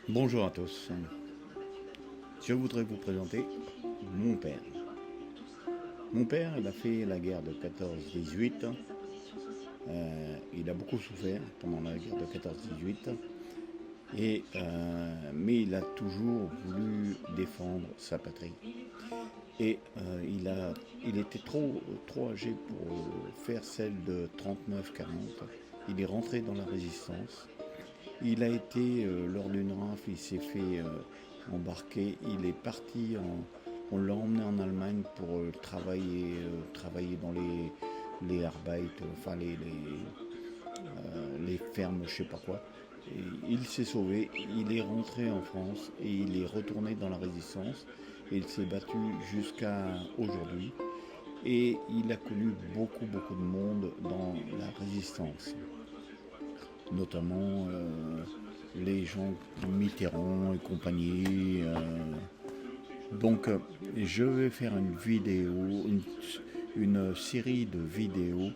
Bonjour à tous. Je voudrais vous présenter mon père. Mon père, il a fait la guerre de 14-18. Il a beaucoup souffert pendant la guerre de 14-18. Mais il a toujours voulu défendre sa patrie. Il était trop âgé pour faire celle de 39-40. Il est rentré dans la résistance. Il a été, lors d'une rafle, il s'est fait embarquer. Il est parti, on l'a emmené en Allemagne pour travailler dans les Arbeit, enfin les fermes, je sais pas quoi. Et il s'est sauvé, il est rentré en France et il est retourné dans la résistance. Et il s'est battu jusqu'à aujourd'hui. Et il a connu beaucoup de monde dans la résistance, notamment les gens Mitterrand et compagnie. Donc, je vais faire une vidéo, une série de vidéos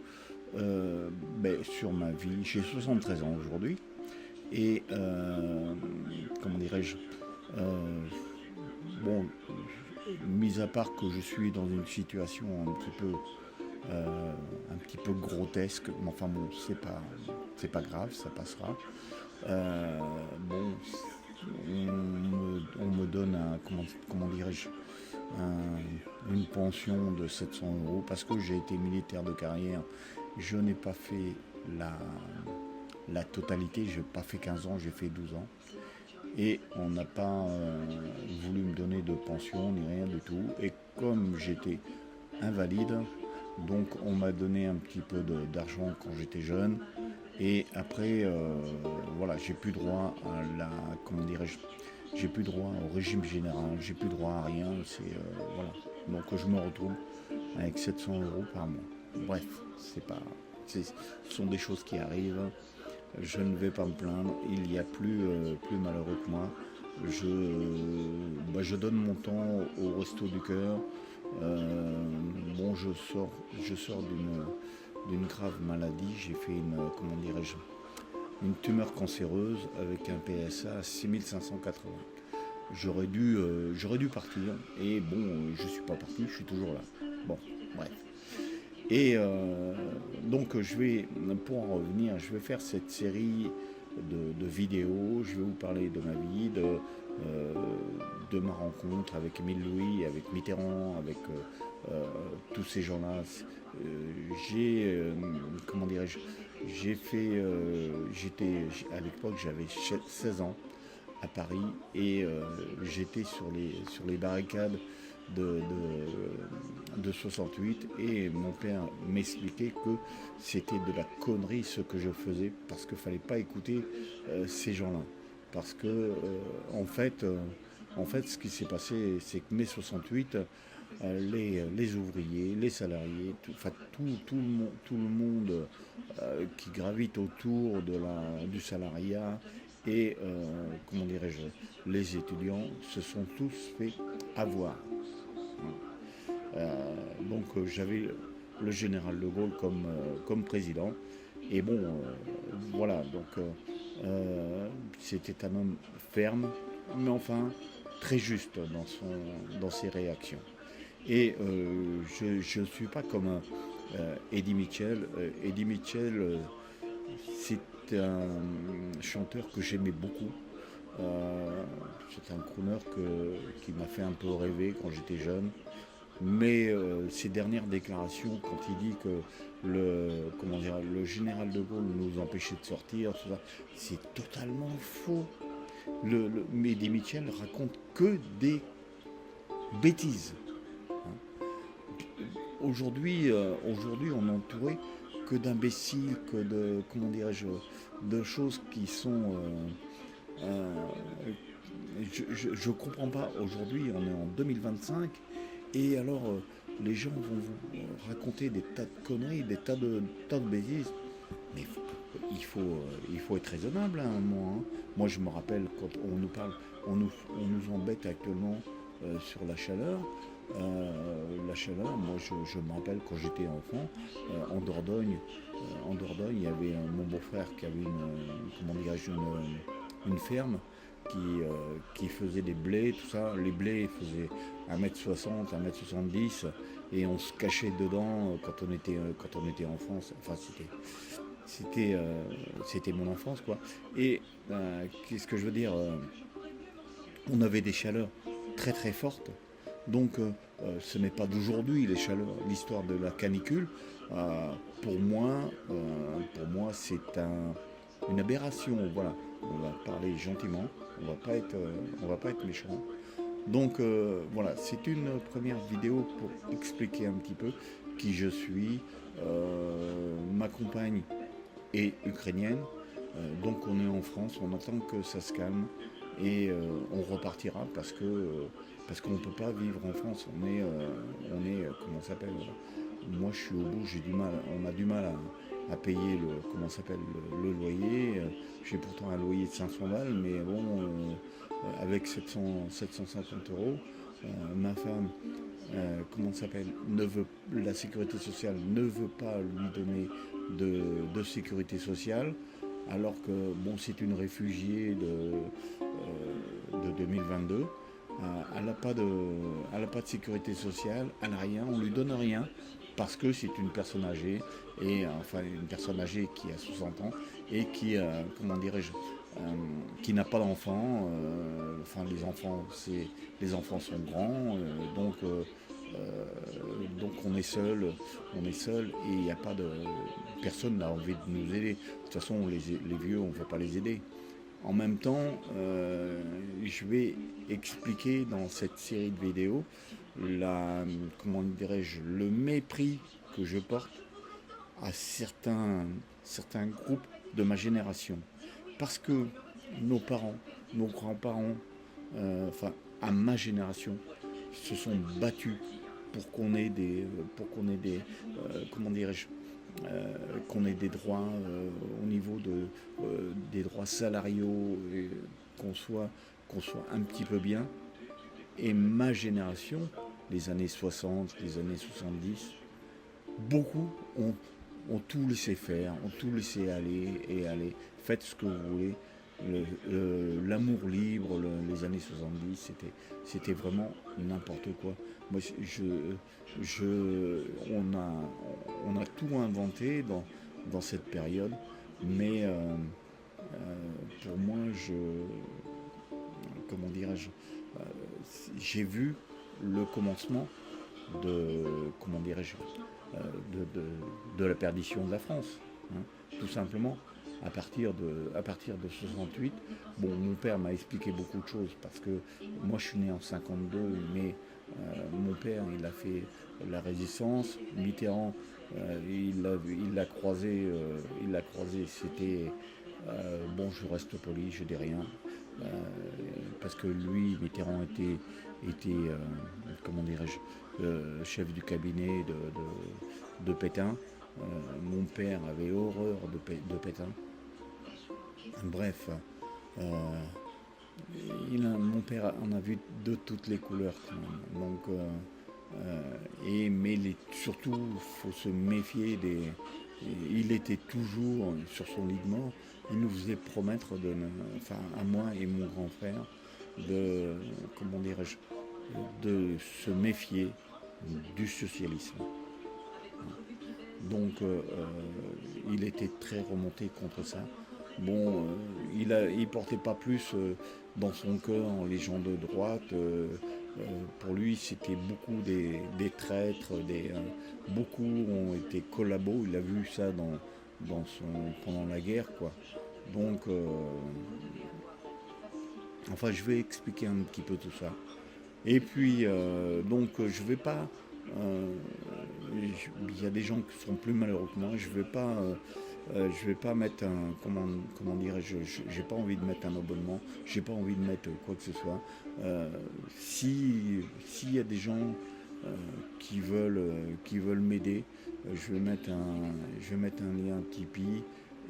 sur ma vie. J'ai 73 ans aujourd'hui et comment dirais-je, euh, bon, mis à part que je suis dans une situation un petit peu grotesque, mais enfin bon, c'est pas grave, ça passera. Bon, on me donne comment dirais-je, une pension de 700 euros parce que j'ai été militaire de carrière. Je n'ai pas fait la totalité, je n'ai pas fait 15 ans, j'ai fait 12 ans. Et on n'a pas voulu me donner de pension ni rien du tout. Et comme j'étais invalide, donc on m'a donné un petit peu d'argent quand j'étais jeune. Et après, voilà, j'ai plus droit à comment dirais-je, j'ai plus droit au régime général, j'ai plus droit à rien. Voilà. Donc je me retrouve avec 700 euros par mois. Bref, ce sont des choses qui arrivent. Je ne vais pas me plaindre. Il y a plus malheureux que moi. Je donne mon temps au Resto du Cœur. Bon, je sors d'une grave maladie. J'ai fait comment dirais-je, une tumeur cancéreuse avec un PSA à 6580. J'aurais dû partir et bon, je suis pas parti, je suis toujours là. Bon, bref. Et donc pour en revenir, je vais faire cette série de vidéos. Je vais vous parler de ma vie, de ma rencontre avec Émile Louis, avec Mitterrand, avec tous ces gens-là. Comment dirais-je, à l'époque j'avais 16 ans à Paris et j'étais sur les barricades de, de 68 et mon père m'expliquait que c'était de la connerie ce que je faisais parce qu'il ne fallait pas écouter ces gens-là. Parce que en fait ce qui s'est passé c'est que mai 68, les ouvriers, les salariés, tout le monde qui gravite autour du salariat et comment dirais-je, les étudiants se sont tous fait avoir. J'avais le général de Gaulle comme président. Et bon, voilà, c'était un homme ferme, mais enfin très juste dans ses réactions. Et je ne suis pas comme Eddie Mitchell. Eddie Mitchell, c'est un chanteur que j'aimais beaucoup. C'est un crooner qui m'a fait un peu rêver quand j'étais jeune. Mais ses dernières déclarations, quand il dit que le général de Gaulle nous empêchait de sortir, tout ça, c'est totalement faux. Eddie Mitchell raconte que des bêtises. Aujourd'hui, on n'est entouré que d'imbéciles, que de, comment dirais-je, de choses qui sont... je comprends pas. Aujourd'hui, on est en 2025, et alors les gens vont vous raconter des tas de conneries, des tas de bêtises. Mais il faut être raisonnable à un moment. Hein. Moi, je me rappelle quand on nous parle, on nous embête actuellement sur la chaleur. La chaleur, moi je me rappelle quand j'étais enfant, en Dordogne, il y avait mon beau-frère qui avait une ferme qui faisait des blés, tout ça. Les blés faisaient 1m60, 1m70 et on se cachait dedans quand on était en France. Enfin, c'était mon enfance, quoi. Et qu'est-ce que je veux dire, on avait des chaleurs très très fortes. Donc ce n'est pas d'aujourd'hui les chaleurs, l'histoire de la canicule. euh, pour moi, c'est une aberration. Voilà, on va parler gentiment, on va pas être méchant. Donc voilà, c'est une première vidéo pour expliquer un petit peu qui je suis. Ma compagne est ukrainienne, donc on est en France, on attend que ça se calme et on repartira parce qu'on ne peut pas vivre en France. Comment ça s'appelle, moi je suis au bout, on a du mal à payer le loyer. J'ai pourtant un loyer de 500 balles, mais bon, avec 750 euros, ma femme, la sécurité sociale ne veut pas lui donner de sécurité sociale, alors que bon, c'est une réfugiée de 2022. Elle n'a pas de sécurité sociale, elle n'a rien, on lui donne rien parce que c'est une personne âgée et enfin une personne âgée qui a 60 ans et qui qui n'a pas d'enfants. Enfin les enfants sont grands, donc on est seul et il n'y a pas de personne n'a envie de nous aider. De toute façon les vieux on ne peut pas les aider. En même temps, je vais expliquer dans cette série de vidéos le mépris que je porte à certains groupes de ma génération. Parce que nos parents, nos grands-parents, à ma génération, se sont battus pour qu'on ait des, qu'on ait des droits au niveau des droits salariaux, et qu'on soit un petit peu bien. Et ma génération, les années 60, les années 70, beaucoup ont tout laissé faire, ont tout laissé aller, faites ce que vous voulez. L'amour libre, les années 70, c'était vraiment n'importe quoi. Moi, on a tout inventé dans cette période, mais pour moi, comment dirais-je, euh, j'ai vu le commencement de, comment dirais-je, de la perdition de la France, hein, tout simplement. À partir de 68, bon, mon père m'a expliqué beaucoup de choses parce que moi je suis né en 52, mais mon père il a fait la résistance. Mitterrand, il l'a croisé, c'était bon, je reste poli, je dis rien, euh, parce que lui, Mitterrand était comment dirais-je, chef du cabinet de Pétain. Mon père avait horreur de Pétain. Bref, euh, mon père en a vu de toutes les couleurs quand même. Donc, surtout, il faut se méfier des. Il était toujours sur son lit de mort. Il nous faisait promettre, à moi et mon grand frère, comment dirais-je, de se méfier du socialisme. Donc, il était très remonté contre ça. Bon, il portait pas plus dans son cœur les gens de droite. Pour lui, c'était beaucoup des traîtres, beaucoup ont été collabos. Il a vu ça pendant la guerre, quoi. Donc, enfin, je vais expliquer un petit peu tout ça. Et puis, donc, je vais pas. Il y a des gens qui sont plus malheureux que moi. Je vais pas mettre comment dirais-je, j'ai pas envie de mettre un abonnement, j'ai pas envie de mettre quoi que ce soit. S'il y a des gens qui veulent m'aider, je vais mettre un lien Tipeee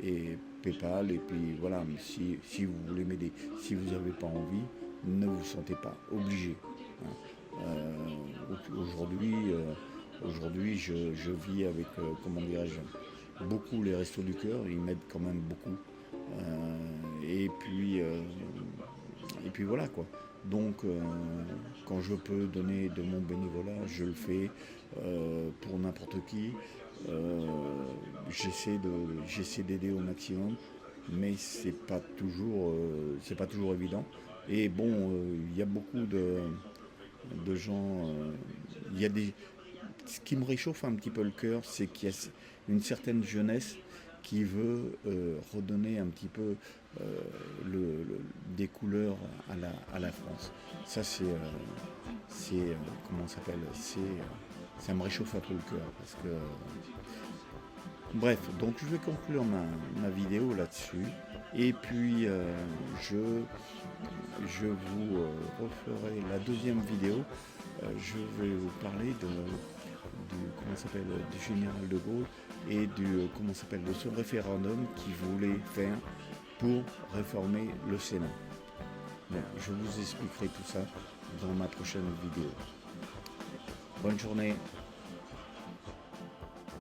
et PayPal, et puis voilà. Mais si vous voulez m'aider, si vous n'avez pas envie, ne vous sentez pas obligé, hein. Aujourd'hui, je vis avec, comment dirais-je, beaucoup les restos du cœur, ils m'aident quand même beaucoup. Et puis, puis voilà quoi. Donc quand je peux donner de mon bénévolat, je le fais pour n'importe qui. J'essaie d'aider au maximum, mais c'est pas toujours évident. Et bon, il y a beaucoup de gens. Il y a des, Ce qui me réchauffe un petit peu le cœur, c'est qu'il y a une certaine jeunesse qui veut redonner un petit peu des couleurs à la France. Ça, comment ça s'appelle, ça me réchauffe un peu le cœur parce que bref, donc je vais conclure ma vidéo là-dessus et puis je vous referai la deuxième vidéo. Je vais vous parler comment s'appelle, du général de Gaulle et de ce référendum qu'il voulait faire pour réformer le Sénat. Bon, je vous expliquerai tout ça dans ma prochaine vidéo. Bonne journée.